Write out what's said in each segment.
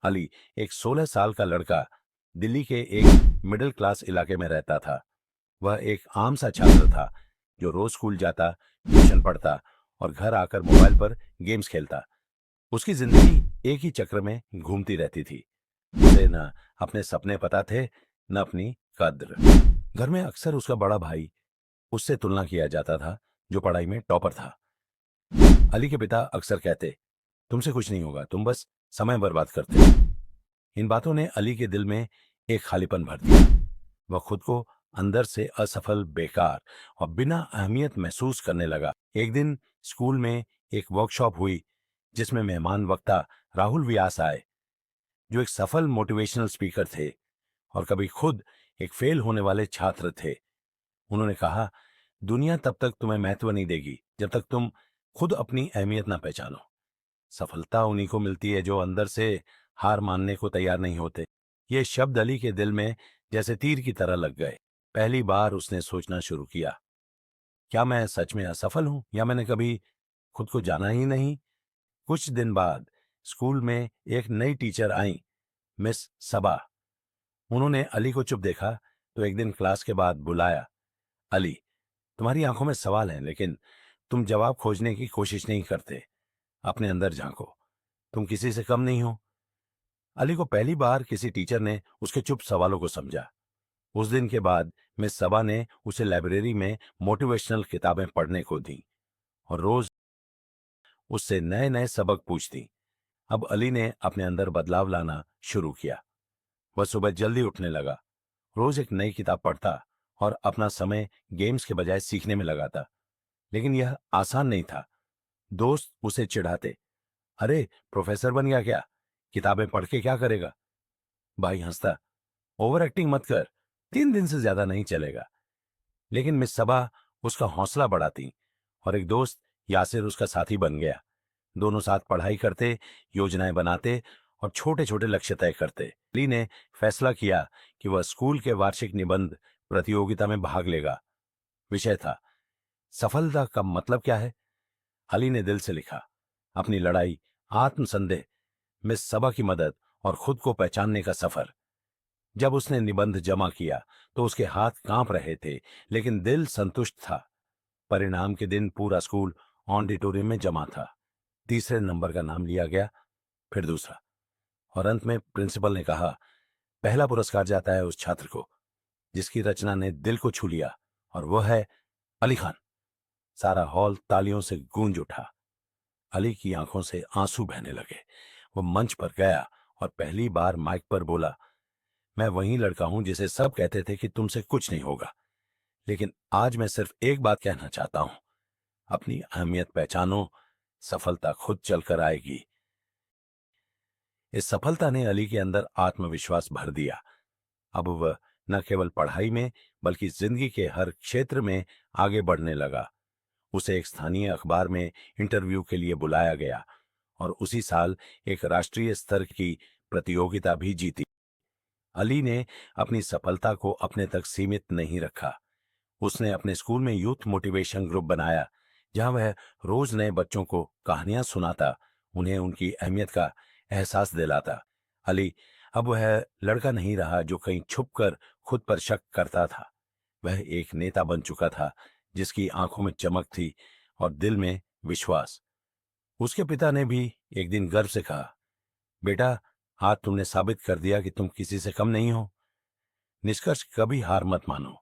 अली एक 16 साल का लड़का दिल्ली के एक मिडिल क्लास इलाके में रहता था। वह एक आम सा छात्र था जो रोज स्कूल जाता, ट्यूशन पढ़ता और घर आकर मोबाइल पर गेम्स खेलता। उसकी जिंदगी एक ही चक्र में घूमती रहती थी। उसे न अपने सपने पता थे, न अपनी कद्र। घर में अक्सर उसका बड़ा भाई उससे तुलना किया जाता था, जो पढ़ाई में टॉपर था। अली के पिता अक्सर कहते, तुमसे कुछ नहीं होगा, तुम बस समय बर्बाद करते हो। इन बातों ने अली के दिल में एक खालीपन भर दिया। वह खुद को अंदर से असफल, बेकार और बिना अहमियत महसूस करने लगा। एक दिन स्कूल में एक वर्कशॉप हुई जिसमें मेहमान वक्ता राहुल व्यास आए, जो एक सफल मोटिवेशनल स्पीकर थे और कभी खुद एक फेल होने वाले छात्र थे। उन्होंने कहा, दुनिया तब तक तुम्हें महत्व नहीं देगी जब तक तुम खुद अपनी अहमियत ना पहचानो। सफलता उन्हीं को मिलती है जो अंदर से हार मानने को तैयार नहीं होते। ये शब्द अली के दिल में जैसे तीर की तरह लग गए। पहली बार उसने सोचना शुरू किया, क्या मैं सच में असफल हूं या मैंने कभी खुद को जाना ही नहीं। कुछ दिन बाद स्कूल में एक नई टीचर आई, मिस सबा। उन्होंने अली को चुप देखा तो एक दिन क्लास के बाद बुलाया, अली, तुम्हारी आंखों में सवाल है लेकिन तुम जवाब खोजने की कोशिश नहीं करते। अपने अंदर झांको, तुम किसी से कम नहीं हो। अली को पहली बार किसी टीचर ने उसके चुप सवालों को समझा। उस दिन के बाद मिस सबा ने उसे लाइब्रेरी में मोटिवेशनल किताबें पढ़ने को दी और रोज उससे नए नए सबक पूछती। अब अली ने अपने अंदर बदलाव लाना शुरू किया। वह सुबह जल्दी उठने लगा, रोज एक नई किताब पढ़ता और अपना समय गेम्स के बजाय सीखने में लगाता। लेकिन यह आसान नहीं था। दोस्त उसे चिढ़ाते, अरे प्रोफेसर बन गया क्या, किताबें पढ़ के क्या करेगा। भाई हंसता, ओवर एक्टिंग मत कर, 3 दिन से ज्यादा नहीं चलेगा। लेकिन मिस सबा उसका हौसला बढ़ाती और एक दोस्त यासिर उसका साथी बन गया। दोनों साथ पढ़ाई करते, योजनाएं बनाते और छोटे छोटे लक्ष्य तय करते। अली ने फैसला किया कि वह स्कूल के वार्षिक निबंध प्रतियोगिता में भाग लेगा। विषय था, सफलता का मतलब क्या है। अली ने दिल से लिखा, अपनी लड़ाई, आत्मसंदेह, मिस सबा की मदद और खुद को पहचानने का सफर। जब उसने निबंध जमा किया तो उसके हाथ कांप रहे थे, लेकिन दिल संतुष्ट था। परिणाम के दिन पूरा स्कूल ऑडिटोरियम में जमा था। तीसरे नंबर का नाम लिया गया, फिर दूसरा, और अंत में प्रिंसिपल ने कहा, पहला पुरस्कार जाता है उस छात्र को जिसकी रचना ने दिल को छू लिया, और वह है अली खान। सारा हॉल तालियों से गूंज उठा। अली की आंखों से आंसू बहने लगे। वो मंच पर गया और पहली बार माइक पर बोला, मैं वही लड़का हूं जिसे सब कहते थे कि तुमसे कुछ नहीं होगा। लेकिन आज मैं सिर्फ एक बात कहना चाहता हूं, अपनी अहमियत पहचानो, सफलता खुद चलकर आएगी। इस सफलता ने अली के अंदर आत्मविश्वास भर दिया। अब वह न केवल पढ़ाई में बल्कि जिंदगी के हर क्षेत्र में आगे बढ़ने लगा। उसे एक स्थानीय अखबार में इंटरव्यू के लिए बुलाया गया और उसी साल एक राष्ट्रीय स्तर की प्रतियोगिता भी जीती। अली ने अपनी सफलता को अपने तक सीमित नहीं रखा। उसने अपने स्कूल में यूथ मोटिवेशन ग्रुप बनाया, जहां वह रोज नए बच्चों को कहानियां सुनाता, उन्हें उनकी अहमियत का एहसास दिलाता। अली अब वह लड़का नहीं रहा जो कहीं छुपकर खुद पर शक करता था। वह एक नेता बन चुका था जिसकी आंखों में चमक थी और दिल में विश्वास। उसके पिता ने भी एक दिन गर्व से कहा, बेटा, आज तुमने साबित कर दिया कि तुम किसी से कम नहीं हो। निष्कर्ष, कभी हार मत मानो।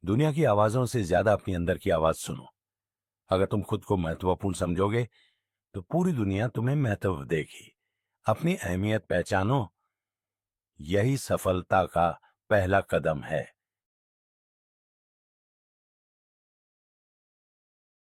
दुनिया की आवाजों से ज्यादा अपनी अंदर की आवाज सुनो। अगर तुम खुद को महत्वपूर्ण समझोगे तो पूरी दुनिया तुम्हें महत्व देगी। अपनी अहमियत पहचानो, यही सफलता का पहला कदम है।